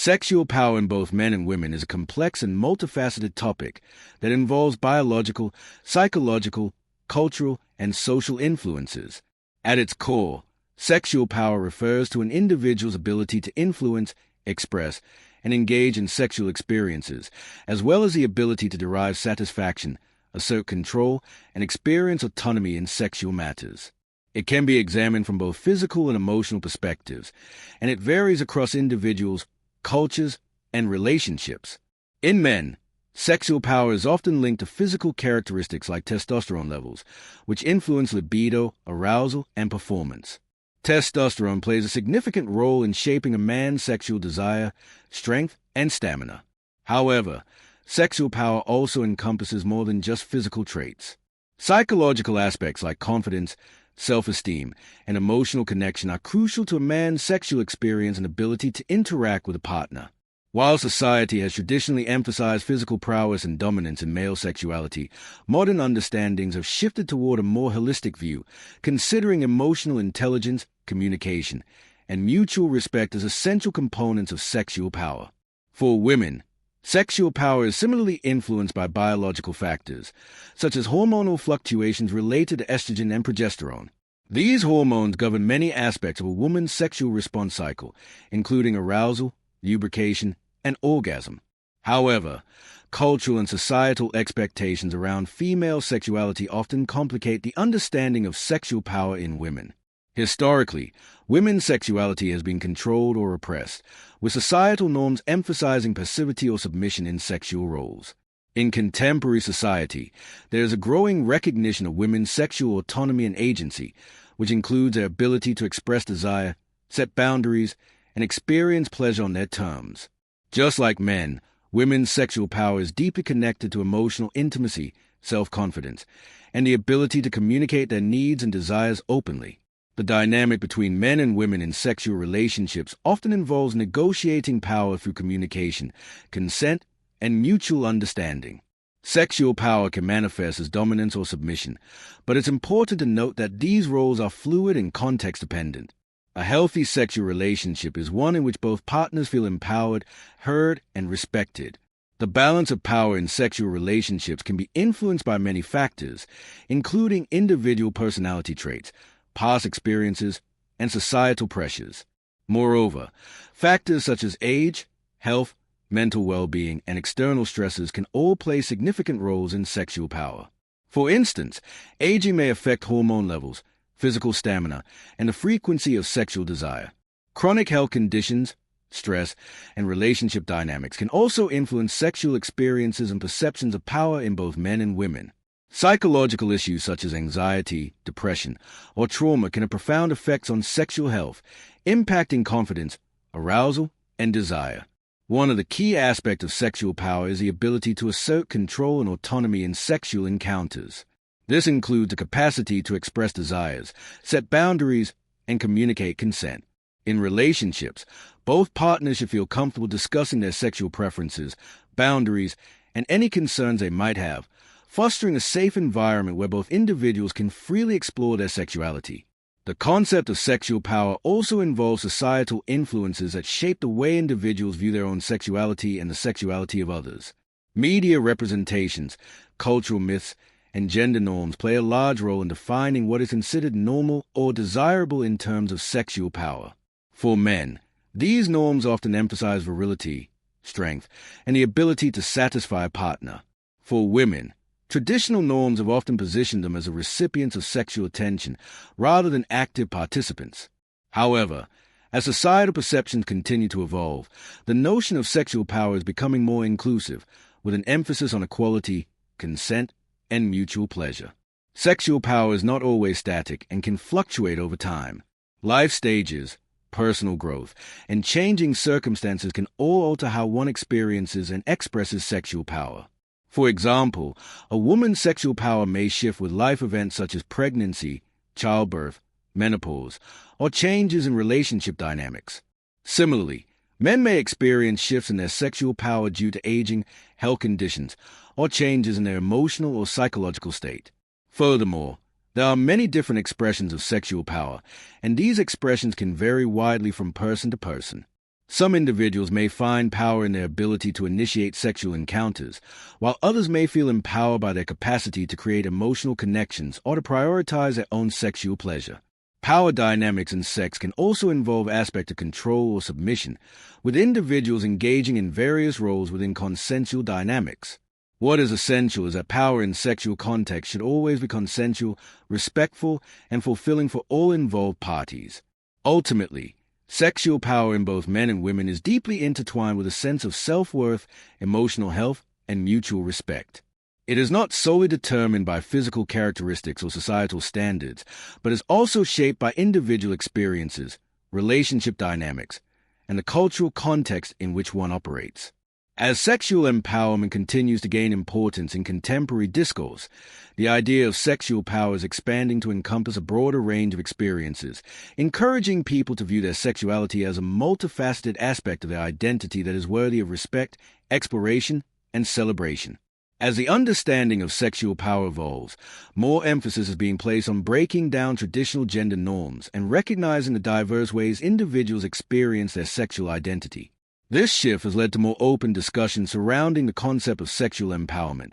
Sexual power in both men and women is a complex and multifaceted topic that involves biological, psychological, cultural, and social influences. At its core, sexual power refers to an individual's ability to influence, express, and engage in sexual experiences, as well as the ability to derive satisfaction, assert control, and experience autonomy in sexual matters. It can be examined from both physical and emotional perspectives, and it varies across individuals, cultures, and relationships. In men, sexual power is often linked to physical characteristics like testosterone levels, which influence libido, arousal, and performance. Testosterone plays a significant role in shaping a man's sexual desire, strength, and stamina. However, sexual power also encompasses more than just physical traits. Psychological aspects like confidence, self-esteem, and emotional connection are crucial to a man's sexual experience and ability to interact with a partner. While society has traditionally emphasized physical prowess and dominance in male sexuality, modern understandings have shifted toward a more holistic view, considering emotional intelligence, communication, and mutual respect as essential components of sexual power. For women, sexual power is similarly influenced by biological factors, such as hormonal fluctuations related to estrogen and progesterone. These hormones govern many aspects of a woman's sexual response cycle, including arousal, lubrication, and orgasm. However, cultural and societal expectations around female sexuality often complicate the understanding of sexual power in women. Historically, women's sexuality has been controlled or oppressed, with societal norms emphasizing passivity or submission in sexual roles. In contemporary society, there is a growing recognition of women's sexual autonomy and agency, which includes their ability to express desire, set boundaries, and experience pleasure on their terms. Just like men, women's sexual power is deeply connected to emotional intimacy, self-confidence, and the ability to communicate their needs and desires openly. The dynamic between men and women in sexual relationships often involves negotiating power through communication, consent, and mutual understanding. Sexual power can manifest as dominance or submission, but it's important to note that these roles are fluid and context-dependent. A healthy sexual relationship is one in which both partners feel empowered, heard, and respected. The balance of power in sexual relationships can be influenced by many factors, including individual personality traits, past experiences, and societal pressures. Moreover, factors such as age, health, mental well-being, and external stresses can all play significant roles in sexual power. For instance, aging may affect hormone levels, physical stamina, and the frequency of sexual desire. Chronic health conditions, stress, and relationship dynamics can also influence sexual experiences and perceptions of power in both men and women. Psychological issues such as anxiety, depression, or trauma can have profound effects on sexual health, impacting confidence, arousal, and desire. One of the key aspects of sexual power is the ability to assert control and autonomy in sexual encounters. This includes the capacity to express desires, set boundaries, and communicate consent. In relationships, both partners should feel comfortable discussing their sexual preferences, boundaries, and any concerns they might have, fostering a safe environment where both individuals can freely explore their sexuality. The concept of sexual power also involves societal influences that shape the way individuals view their own sexuality and the sexuality of others. Media representations, cultural myths, and gender norms play a large role in defining what is considered normal or desirable in terms of sexual power. For men, these norms often emphasize virility, strength, and the ability to satisfy a partner. For women, traditional norms have often positioned them as recipients of sexual attention rather than active participants. However, as societal perceptions continue to evolve, the notion of sexual power is becoming more inclusive, with an emphasis on equality, consent, and mutual pleasure. Sexual power is not always static and can fluctuate over time. Life stages, personal growth, and changing circumstances can all alter how one experiences and expresses sexual power. For example, a woman's sexual power may shift with life events such as pregnancy, childbirth, menopause, or changes in relationship dynamics. Similarly, men may experience shifts in their sexual power due to aging, health conditions, or changes in their emotional or psychological state. Furthermore, there are many different expressions of sexual power, and these expressions can vary widely from person to person. Some individuals may find power in their ability to initiate sexual encounters, while others may feel empowered by their capacity to create emotional connections or to prioritize their own sexual pleasure. Power dynamics in sex can also involve aspects of control or submission, with individuals engaging in various roles within consensual dynamics. What is essential is that power in sexual context should always be consensual, respectful, and fulfilling for all involved parties. Ultimately, sexual power in both men and women is deeply intertwined with a sense of self-worth, emotional health, and mutual respect. It is not solely determined by physical characteristics or societal standards, but is also shaped by individual experiences, relationship dynamics, and the cultural context in which one operates. As sexual empowerment continues to gain importance in contemporary discourse, the idea of sexual power is expanding to encompass a broader range of experiences, encouraging people to view their sexuality as a multifaceted aspect of their identity that is worthy of respect, exploration, and celebration. As the understanding of sexual power evolves, more emphasis is being placed on breaking down traditional gender norms and recognizing the diverse ways individuals experience their sexual identity. This shift has led to more open discussion surrounding the concept of sexual empowerment,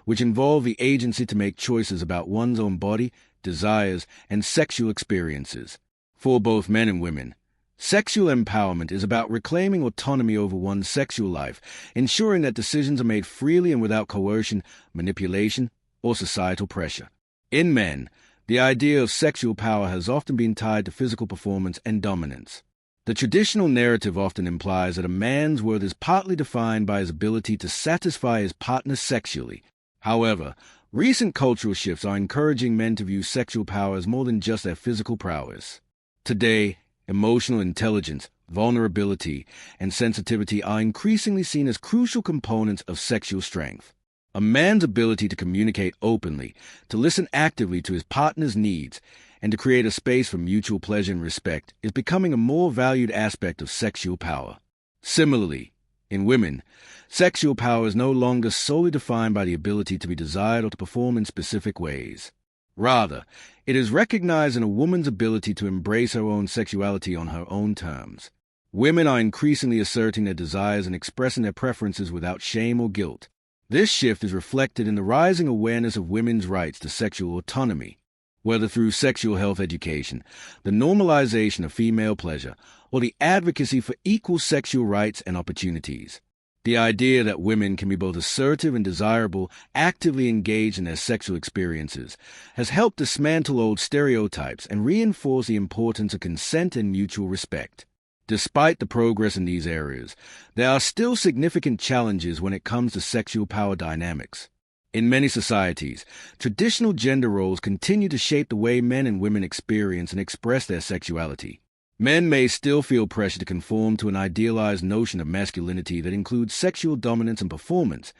which involve the agency to make choices about one's own body, desires, and sexual experiences. For both men and women, sexual empowerment is about reclaiming autonomy over one's sexual life, ensuring that decisions are made freely and without coercion, manipulation, or societal pressure. In men, the idea of sexual power has often been tied to physical performance and dominance. The traditional narrative often implies that a man's worth is partly defined by his ability to satisfy his partner sexually. However, recent cultural shifts are encouraging men to view sexual power as more than just their physical prowess. Today, emotional intelligence, vulnerability, and sensitivity are increasingly seen as crucial components of sexual strength. A man's ability to communicate openly, to listen actively to his partner's needs, and to create a space for mutual pleasure and respect is becoming a more valued aspect of sexual power. Similarly, in women, sexual power is no longer solely defined by the ability to be desired or to perform in specific ways. Rather, it is recognized in a woman's ability to embrace her own sexuality on her own terms. Women are increasingly asserting their desires and expressing their preferences without shame or guilt. This shift is reflected in the rising awareness of women's rights to sexual autonomy, whether through sexual health education, the normalization of female pleasure, or the advocacy for equal sexual rights and opportunities. The idea that women can be both assertive and desirable, actively engaged in their sexual experiences, has helped dismantle old stereotypes and reinforce the importance of consent and mutual respect. Despite the progress in these areas, there are still significant challenges when it comes to sexual power dynamics. In many societies, traditional gender roles continue to shape the way men and women experience and express their sexuality. Men may still feel pressure to conform to an idealized notion of masculinity that includes sexual dominance and performance,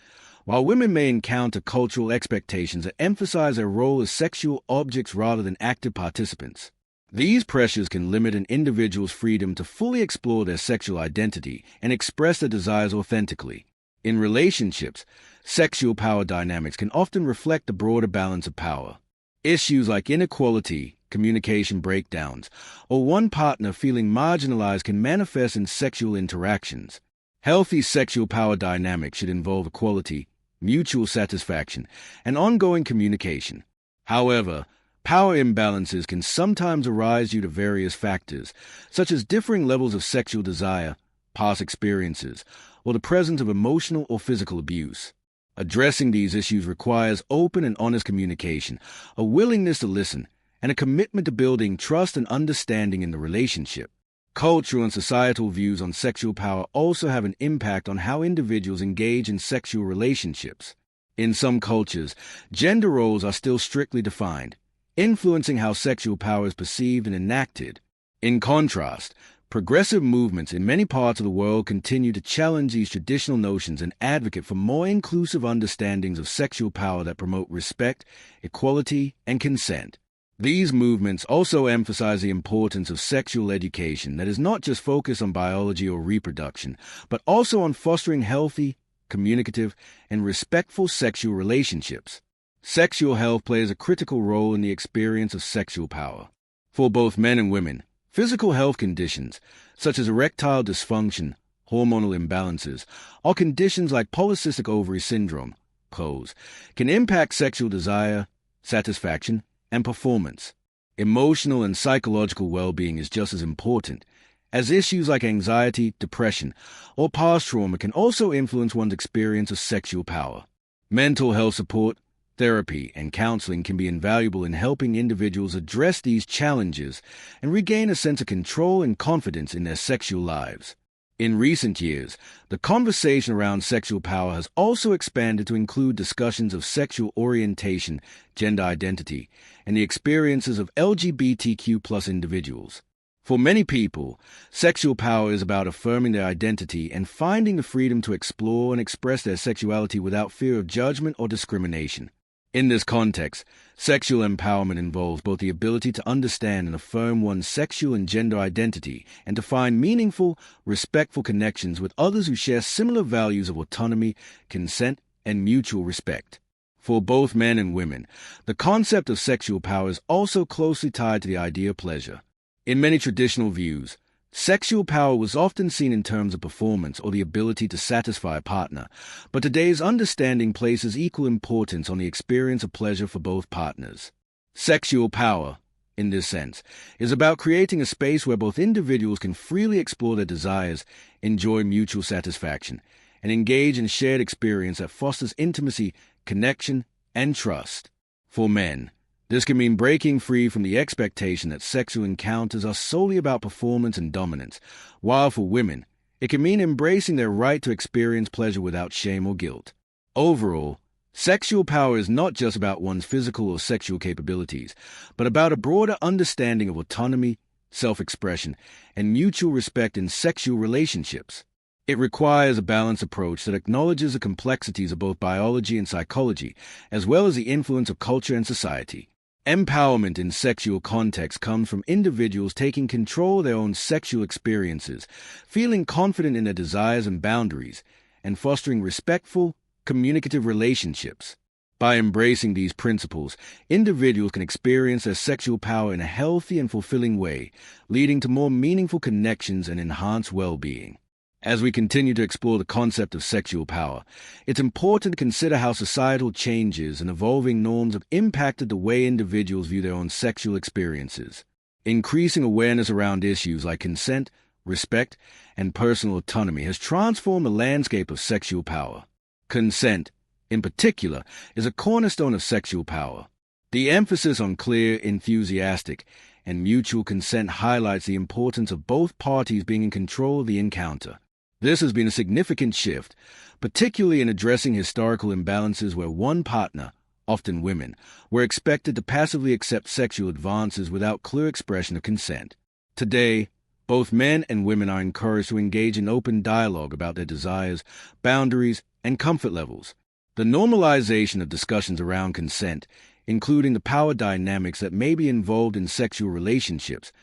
while women may encounter cultural expectations that emphasize their role as sexual objects rather than active participants. These pressures can limit an individual's freedom to fully explore their sexual identity and express their desires authentically. In relationships, sexual power dynamics can often reflect the broader balance of power. Issues like inequality, communication breakdowns, or one partner feeling marginalized can manifest in sexual interactions. Healthy sexual power dynamics should involve equality, mutual satisfaction, and ongoing communication. However, power imbalances can sometimes arise due to various factors, such as differing levels of sexual desire, past experiences, or the presence of emotional or physical abuse. Addressing these issues requires open and honest communication, a willingness to listen, and a commitment to building trust and understanding in the relationship. Cultural and societal views on sexual power also have an impact on how individuals engage in sexual relationships. In some cultures, gender roles are still strictly defined, influencing how sexual power is perceived and enacted. In contrast, progressive movements in many parts of the world continue to challenge these traditional notions and advocate for more inclusive understandings of sexual power that promote respect, equality, and consent. These movements also emphasize the importance of sexual education that is not just focused on biology or reproduction, but also on fostering healthy, communicative, and respectful sexual relationships. Sexual health plays a critical role in the experience of sexual power. For both men and women, Physical health conditions, such as erectile dysfunction, hormonal imbalances, or conditions like polycystic ovary syndrome, can impact sexual desire, satisfaction, and performance. Emotional and psychological well-being is just as important, as issues like anxiety, depression, or past trauma can also influence one's experience of sexual power. Mental health support, therapy, and counseling can be invaluable in helping individuals address these challenges and regain a sense of control and confidence in their sexual lives. In recent years, the conversation around sexual power has also expanded to include discussions of sexual orientation, gender identity, and the experiences of LGBTQ+ individuals. For many people, sexual power is about affirming their identity and finding the freedom to explore and express their sexuality without fear of judgment or discrimination. In this context, sexual empowerment involves both the ability to understand and affirm one's sexual and gender identity and to find meaningful, respectful connections with others who share similar values of autonomy, consent, and mutual respect. For both men and women, the concept of sexual power is also closely tied to the idea of pleasure. In many traditional views, sexual power was often seen in terms of performance or the ability to satisfy a partner, but today's understanding places equal importance on the experience of pleasure for both partners. Sexual power, in this sense, is about creating a space where both individuals can freely explore their desires, enjoy mutual satisfaction, and engage in shared experience that fosters intimacy, connection, and trust. For men, this can mean breaking free from the expectation that sexual encounters are solely about performance and dominance, while for women, it can mean embracing their right to experience pleasure without shame or guilt. Overall, sexual power is not just about one's physical or sexual capabilities, but about a broader understanding of autonomy, self-expression, and mutual respect in sexual relationships. It requires a balanced approach that acknowledges the complexities of both biology and psychology, as well as the influence of culture and society. Empowerment in sexual context comes from individuals taking control of their own sexual experiences, feeling confident in their desires and boundaries, and fostering respectful, communicative relationships. By embracing these principles, individuals can experience their sexual power in a healthy and fulfilling way, leading to more meaningful connections and enhanced well-being. As we continue to explore the concept of sexual power, it's important to consider how societal changes and evolving norms have impacted the way individuals view their own sexual experiences. Increasing awareness around issues like consent, respect, and personal autonomy has transformed the landscape of sexual power. Consent, in particular, is a cornerstone of sexual power. The emphasis on clear, enthusiastic, and mutual consent highlights the importance of both parties being in control of the encounter. This has been a significant shift, particularly in addressing historical imbalances where one partner, often women, were expected to passively accept sexual advances without clear expression of consent. Today, both men and women are encouraged to engage in open dialogue about their desires, boundaries, and comfort levels. The normalization of discussions around consent, including the power dynamics that may be involved in sexual relationships,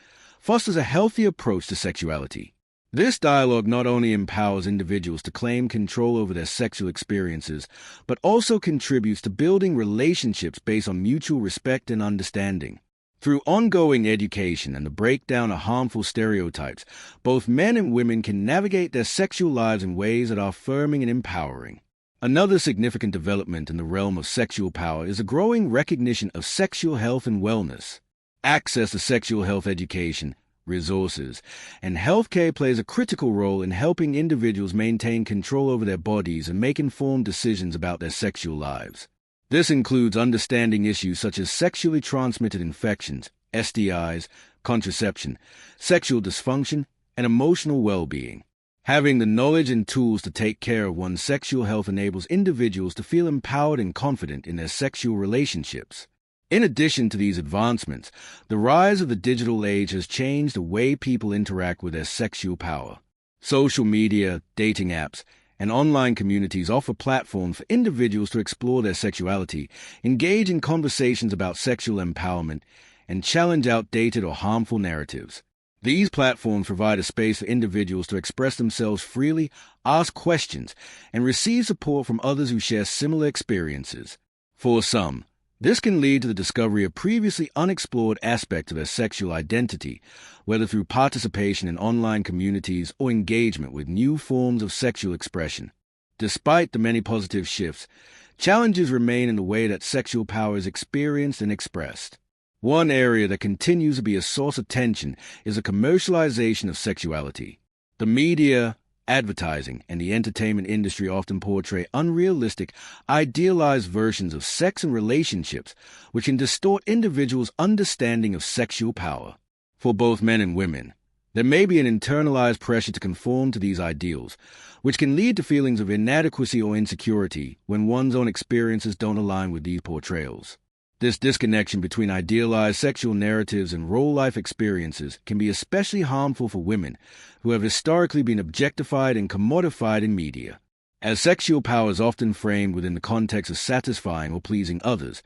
fosters a healthy approach to sexuality. This dialogue not only empowers individuals to claim control over their sexual experiences, but also contributes to building relationships based on mutual respect and understanding. Through ongoing education and the breakdown of harmful stereotypes, both men and women can navigate their sexual lives in ways that are affirming and empowering. Another significant development in the realm of sexual power is a growing recognition of sexual health and wellness. Access to sexual health education, resources, and healthcare plays a critical role in helping individuals maintain control over their bodies and make informed decisions about their sexual lives. This includes understanding issues such as sexually transmitted infections, STIs, contraception, sexual dysfunction, and emotional well-being. Having the knowledge and tools to take care of one's sexual health enables individuals to feel empowered and confident in their sexual relationships. In addition to these advancements, the rise of the digital age has changed the way people interact with their sexual power. Social media, dating apps, and online communities offer platforms for individuals to explore their sexuality, engage in conversations about sexual empowerment, and challenge outdated or harmful narratives. These platforms provide a space for individuals to express themselves freely, ask questions, and receive support from others who share similar experiences. For some, This can lead to the discovery of previously unexplored aspects of their sexual identity, whether through participation in online communities or engagement with new forms of sexual expression. Despite the many positive shifts, challenges remain in the way that sexual power is experienced and expressed. One area that continues to be a source of tension is the commercialization of sexuality. The media, advertising, and the entertainment industry often portray unrealistic, idealized versions of sex and relationships, which can distort individuals' understanding of sexual power. For both men and women, there may be an internalized pressure to conform to these ideals, which can lead to feelings of inadequacy or insecurity when one's own experiences don't align with these portrayals. This disconnection between idealized sexual narratives and real-life experiences can be especially harmful for women who have historically been objectified and commodified in media. As sexual power is often framed within the context of satisfying or pleasing others,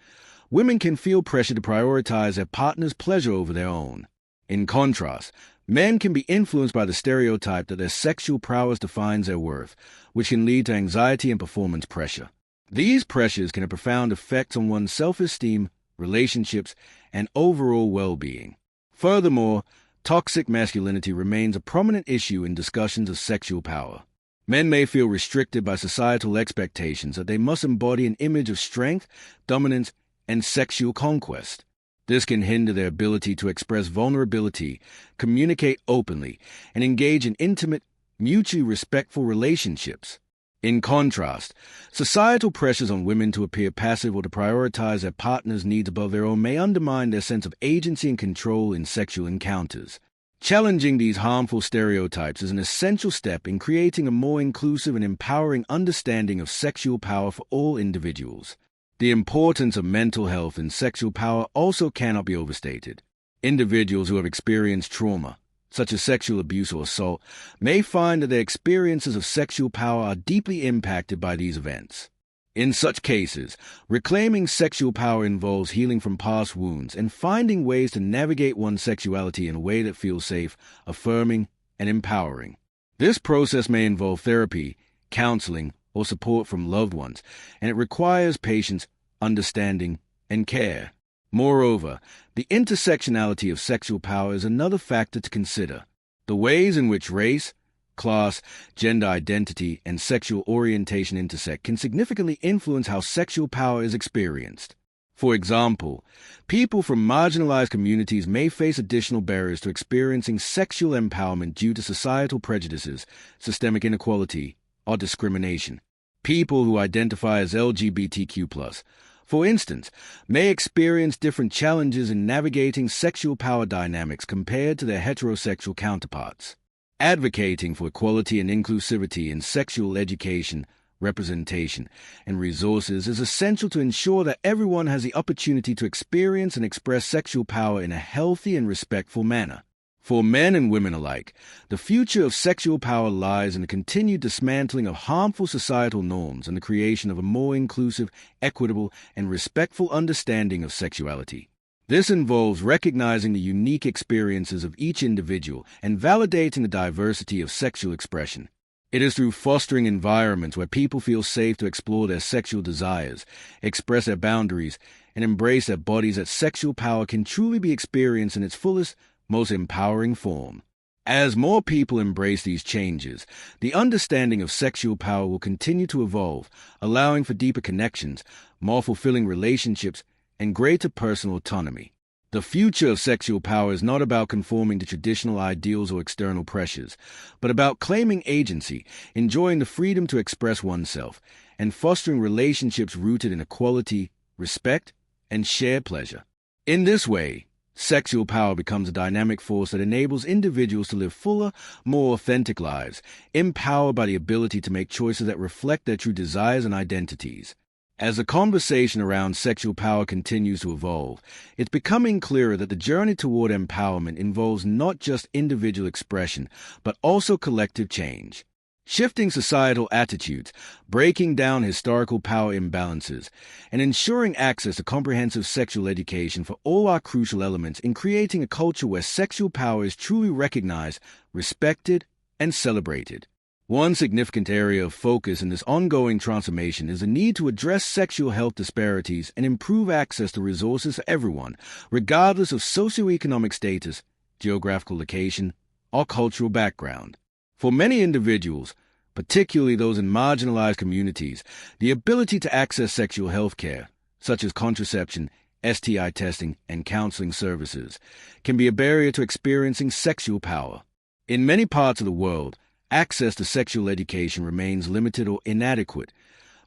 women can feel pressure to prioritize their partner's pleasure over their own. In contrast, men can be influenced by the stereotype that their sexual prowess defines their worth, which can lead to anxiety and performance pressure. These pressures can have profound effects on one's self-esteem, relationships, and overall well-being. Furthermore, toxic masculinity remains a prominent issue in discussions of sexual power. Men may feel restricted by societal expectations that they must embody an image of strength, dominance, and sexual conquest. This can hinder their ability to express vulnerability, communicate openly, and engage in intimate, mutually respectful relationships. In contrast, societal pressures on women to appear passive or to prioritize their partner's needs above their own may undermine their sense of agency and control in sexual encounters. Challenging these harmful stereotypes is an essential step in creating a more inclusive and empowering understanding of sexual power for all individuals. The importance of mental health and sexual power also cannot be overstated. Individuals who have experienced trauma, such as sexual abuse or assault, may find that their experiences of sexual power are deeply impacted by these events. In such cases, reclaiming sexual power involves healing from past wounds and finding ways to navigate one's sexuality in a way that feels safe, affirming, and empowering. This process may involve therapy, counseling, or support from loved ones, and it requires patience, understanding, and care. Moreover, the intersectionality of sexual power is another factor to consider. The ways in which race, class, gender identity, and sexual orientation intersect can significantly influence how sexual power is experienced. For example, people from marginalized communities may face additional barriers to experiencing sexual empowerment due to societal prejudices, systemic inequality, or discrimination. People who identify as LGBTQ+, for instance, may experience different challenges in navigating sexual power dynamics compared to their heterosexual counterparts. Advocating for equality and inclusivity in sexual education, representation, and resources is essential to ensure that everyone has the opportunity to experience and express sexual power in a healthy and respectful manner. For men and women alike, the future of sexual power lies in the continued dismantling of harmful societal norms and the creation of a more inclusive, equitable, and respectful understanding of sexuality. This involves recognizing the unique experiences of each individual and validating the diversity of sexual expression. It is through fostering environments where people feel safe to explore their sexual desires, express their boundaries, and embrace their bodies that sexual power can truly be experienced in its fullest, most empowering form. As more people embrace these changes, the understanding of sexual power will continue to evolve, allowing for deeper connections, more fulfilling relationships, and greater personal autonomy. The future of sexual power is not about conforming to traditional ideals or external pressures, but about claiming agency, enjoying the freedom to express oneself, and fostering relationships rooted in equality, respect, and shared pleasure. In this way, sexual power becomes a dynamic force that enables individuals to live fuller, more authentic lives, empowered by the ability to make choices that reflect their true desires and identities. As the conversation around sexual power continues to evolve, it's becoming clearer that the journey toward empowerment involves not just individual expression, but also collective change. Shifting societal attitudes, breaking down historical power imbalances, and ensuring access to comprehensive sexual education for all are crucial elements in creating a culture where sexual power is truly recognized, respected, and celebrated. One significant area of focus in this ongoing transformation is the need to address sexual health disparities and improve access to resources for everyone, regardless of socioeconomic status, geographical location, or cultural background. For many individuals, particularly those in marginalized communities, the ability to access sexual health care, such as contraception, STI testing, and counseling services, can be a barrier to experiencing sexual power. In many parts of the world, access to sexual education remains limited or inadequate,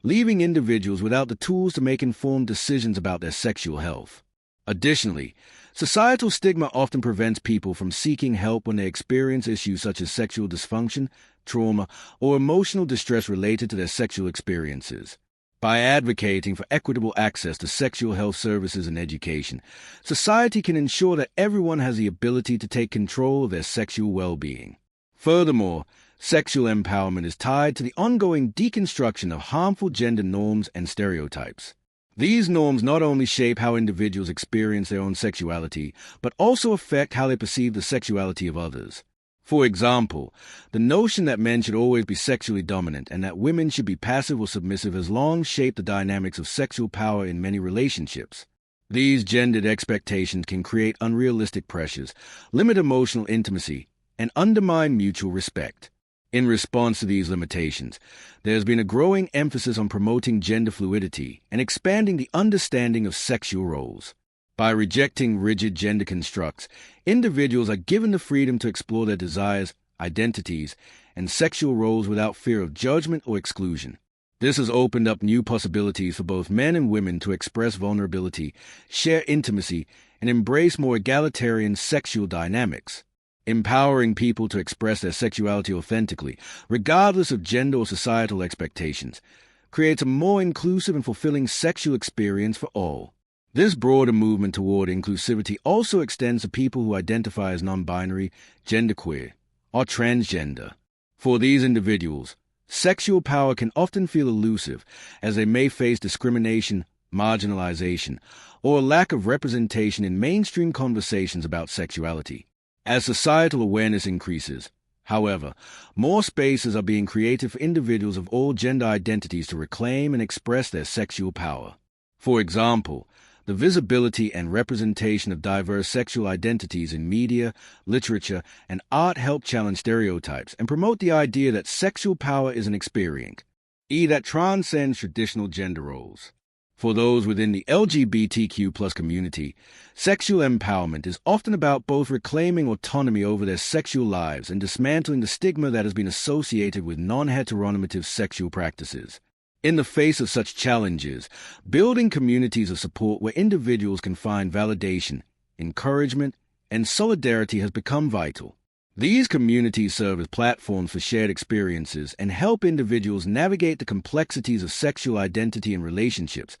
leaving individuals without the tools to make informed decisions about their sexual health. Additionally, societal stigma often prevents people from seeking help when they experience issues such as sexual dysfunction, trauma, or emotional distress related to their sexual experiences. By advocating for equitable access to sexual health services and education, society can ensure that everyone has the ability to take control of their sexual well-being. Furthermore, sexual empowerment is tied to the ongoing deconstruction of harmful gender norms and stereotypes. These norms not only shape how individuals experience their own sexuality, but also affect how they perceive the sexuality of others. For example, the notion that men should always be sexually dominant and that women should be passive or submissive has long shaped the dynamics of sexual power in many relationships. These gendered expectations can create unrealistic pressures, limit emotional intimacy, and undermine mutual respect. In response to these limitations, there has been a growing emphasis on promoting gender fluidity and expanding the understanding of sexual roles. By rejecting rigid gender constructs, individuals are given the freedom to explore their desires, identities, and sexual roles without fear of judgment or exclusion. This has opened up new possibilities for both men and women to express vulnerability, share intimacy, and embrace more egalitarian sexual dynamics. Empowering people to express their sexuality authentically, regardless of gender or societal expectations, creates a more inclusive and fulfilling sexual experience for all. This broader movement toward inclusivity also extends to people who identify as non-binary, genderqueer, or transgender. For these individuals, sexual power can often feel elusive, as they may face discrimination, marginalization, or a lack of representation in mainstream conversations about sexuality. As societal awareness increases, however, more spaces are being created for individuals of all gender identities to reclaim and express their sexual power. For example, the visibility and representation of diverse sexual identities in media, literature, and art help challenge stereotypes and promote the idea that sexual power is an experience, that transcends traditional gender roles. For those within the LGBTQ+ community, sexual empowerment is often about both reclaiming autonomy over their sexual lives and dismantling the stigma that has been associated with non-heteronormative sexual practices. In the face of such challenges, building communities of support where individuals can find validation, encouragement, and solidarity has become vital. These communities serve as platforms for shared experiences and help individuals navigate the complexities of sexual identity and relationships,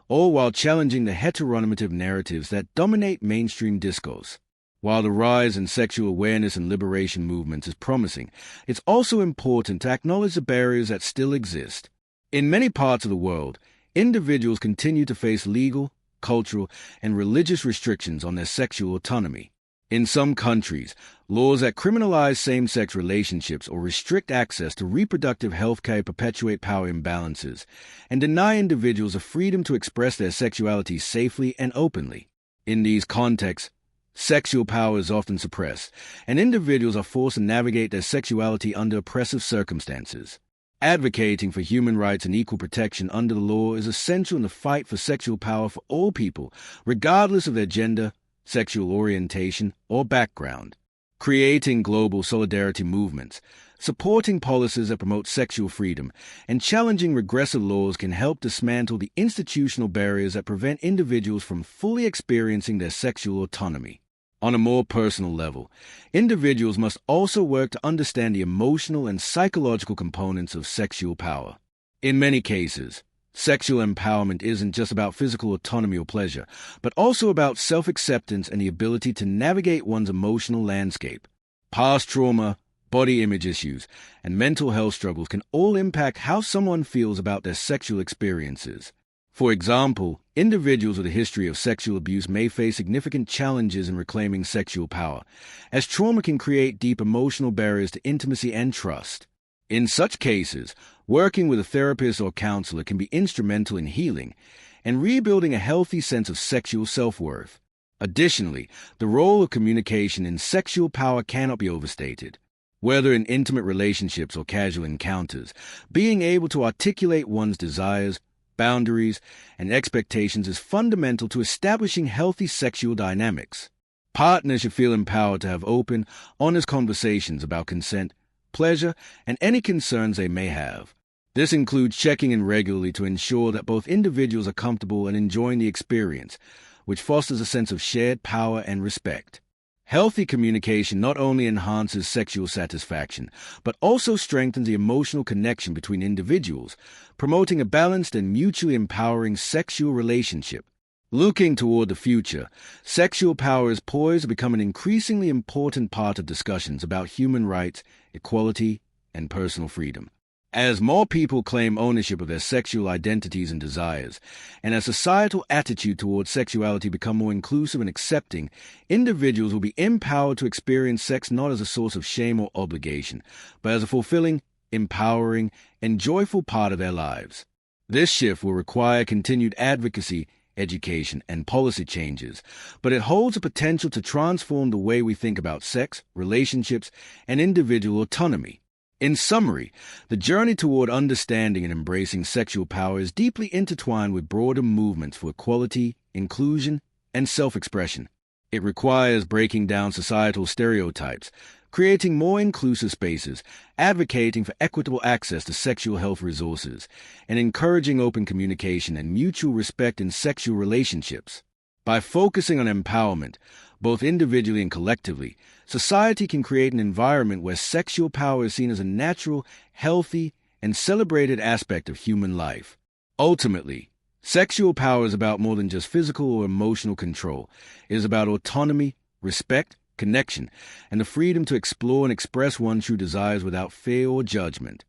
all while challenging the heteronormative narratives that dominate mainstream discourse. While the rise in sexual awareness and liberation movements is promising, it's also important to acknowledge the barriers that still exist. In many parts of the world, individuals continue to face legal, cultural, and religious restrictions on their sexual autonomy. In some countries, laws that criminalize same-sex relationships or restrict access to reproductive health care perpetuate power imbalances and deny individuals a freedom to express their sexuality safely and openly. In these contexts, sexual power is often suppressed, and individuals are forced to navigate their sexuality under oppressive circumstances. Advocating for human rights and equal protection under the law is essential in the fight for sexual power for all people, regardless of their gender, sexual orientation, or background. Creating global solidarity movements, supporting policies that promote sexual freedom, and challenging regressive laws can help dismantle the institutional barriers that prevent individuals from fully experiencing their sexual autonomy. On a more personal level, individuals must also work to understand the emotional and psychological components of sexual power. In many cases, sexual empowerment isn't just about physical autonomy or pleasure, but also about self-acceptance and the ability to navigate one's emotional landscape. Past trauma, body image issues, and mental health struggles can all impact how someone feels about their sexual experiences. For example, individuals with a history of sexual abuse may face significant challenges in reclaiming sexual power, as trauma can create deep emotional barriers to intimacy and trust. In such cases, working with a therapist or counselor can be instrumental in healing and rebuilding a healthy sense of sexual self-worth. Additionally, the role of communication in sexual power cannot be overstated. Whether in intimate relationships or casual encounters, being able to articulate one's desires, boundaries, and expectations is fundamental to establishing healthy sexual dynamics. Partners should feel empowered to have open, honest conversations about consent, pleasure, and any concerns they may have. This includes checking in regularly to ensure that both individuals are comfortable and enjoying the experience, which fosters a sense of shared power and respect. Healthy communication not only enhances sexual satisfaction, but also strengthens the emotional connection between individuals, promoting a balanced and mutually empowering sexual relationship. Looking toward the future, sexual power is poised to become an increasingly important part of discussions about human rights, equality, and personal freedom. As more people claim ownership of their sexual identities and desires, and as societal attitude towards sexuality become more inclusive and accepting, individuals will be empowered to experience sex not as a source of shame or obligation, but as a fulfilling, empowering, and joyful part of their lives. This shift will require continued advocacy, education, and policy changes, but it holds the potential to transform the way we think about sex, relationships, and individual autonomy. In summary, the journey toward understanding and embracing sexual power is deeply intertwined with broader movements for equality, inclusion, and self-expression. It requires breaking down societal stereotypes, creating more inclusive spaces, advocating for equitable access to sexual health resources, and encouraging open communication and mutual respect in sexual relationships. By focusing on empowerment, both individually and collectively, society can create an environment where sexual power is seen as a natural, healthy, and celebrated aspect of human life. Ultimately, sexual power is about more than just physical or emotional control. It is about autonomy, respect, connection, and the freedom to explore and express one's true desires without fear or judgment.